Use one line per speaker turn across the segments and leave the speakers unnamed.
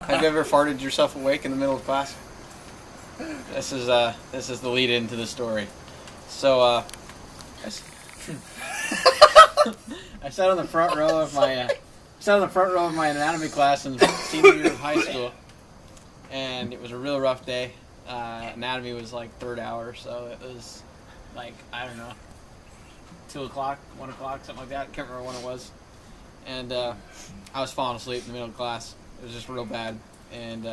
Have you ever farted yourself awake in the middle of class? This is the lead into the story. So I sat on the front row of my anatomy class in senior year of high school, and it was a real rough day. Anatomy was like third hour, so it was like, I don't know, 2 o'clock, 1 o'clock, something like that. Can't remember when it was. And I was falling asleep in the middle of class. It was just real bad. And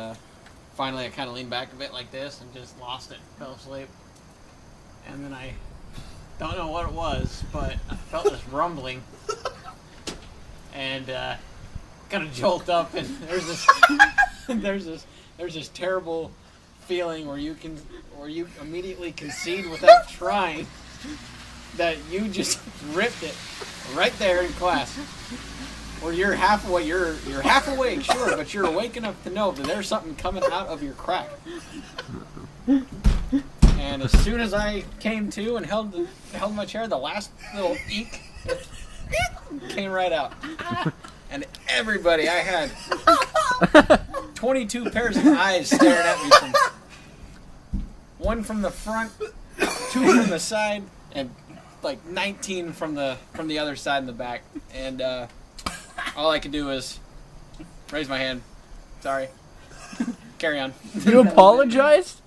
finally I kind of leaned back a bit like this and just lost it, fell asleep. And then I don't know what it was, but I felt this rumbling. And kind of jolt up, and there's this terrible feeling where you immediately concede without trying that you just ripped it right there in class. Where you're half awake, you're half awake, sure, but you're awake enough to know that there's something coming out of your crack. And as soon as I came to and held my chair, the last little eek came right out. And everybody, I had 22 pairs of eyes staring at me, one from the front, 2 from the side, and like 19 from the other side and the back. And all I could do was raise my hand. Sorry. Carry on.
You apologized?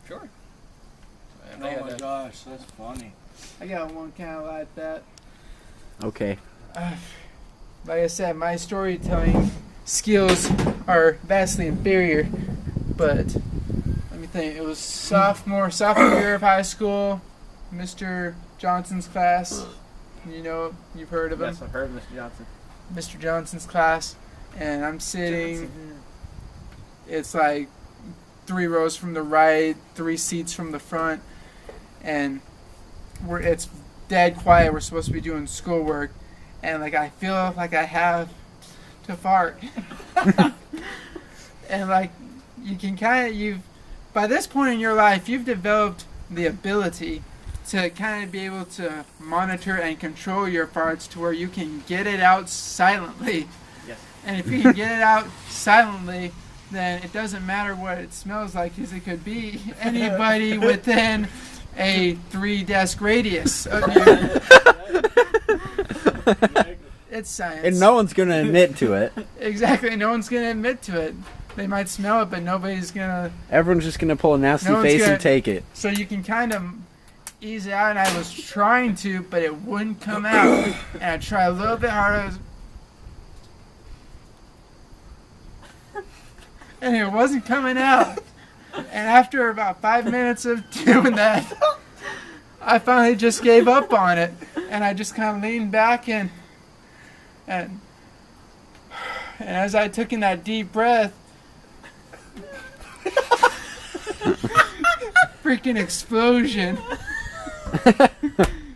Sure.
Oh my gosh, that's funny.
I got one kind of like that.
Okay.
Like I said, my storytelling skills are vastly inferior, but let me think. It was sophomore year of high school, Mr. Johnson's class. You know, you've heard of him.
Yes, I've heard of Mr. Johnson.
Mr. Johnson's class, and I'm sitting. It's like 3 rows from the right, 3 seats from the front, and it's dead quiet. We're supposed to be doing schoolwork, and like I feel like I have to fart, and like you can by this point in your life, you've developed the ability to kind of be able to monitor and control your farts to where you can get it out silently.
Yes.
And if you can get it out silently, then it doesn't matter what it smells like, because it could be anybody within a 3-desk radius of you. It's science.
And no one's going to admit to it.
Exactly. No one's going to admit to it. They might smell it, but nobody's going to...
Everyone's just going to pull a nasty face and take it.
So you can kind of ease it out, and I was trying to, but it wouldn't come out. And I tried a little bit harder, and it wasn't coming out. And after about 5 minutes of doing that, I finally just gave up on it, and I just kind of leaned back and as I took in that deep breath, freaking explosion.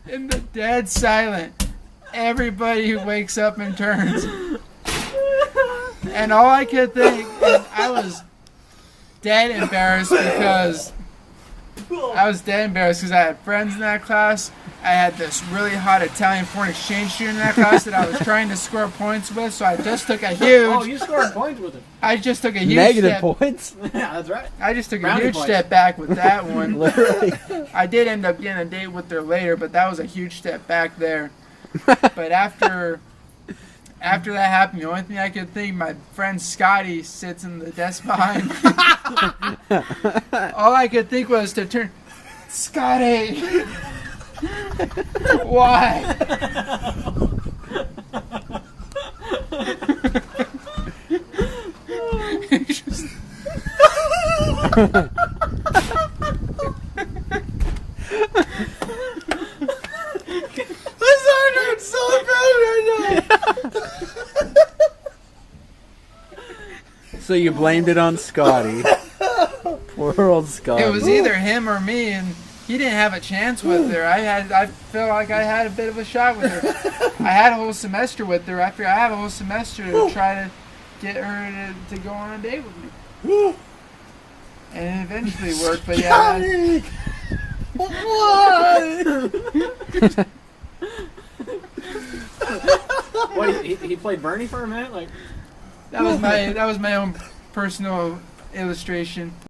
In the dead silent, everybody who wakes up and turns. And all I could think, and I was dead embarrassed because I had friends in that class. I had this really hot Italian foreign exchange student in that class that I was trying to score points with, so I just took a huge...
Oh, you scored points with him.
I just took a huge
Negative
step...
points?
Yeah, that's right.
I just took
Brownie
a huge
points.
step back with that one.
Literally.
I did end up getting a date with her later, but that was a huge step back there. But after that happened, the only thing I could think, my friend Scotty sits in the desk behind me. All I could think was to turn, Scotty! Why? Just...
This heart hurts so bad right now.
So you blamed it on Scotty. Poor old Scotty.
It was either him or me, and he didn't have a chance with her. I felt like I had a bit of a shot with her. I had a whole semester with her. I figured I have a whole semester to try to get her to go on a date with me. And it eventually worked, but yeah.
Why?
What, he played Bernie for a minute? Like,
That was my own personal illustration.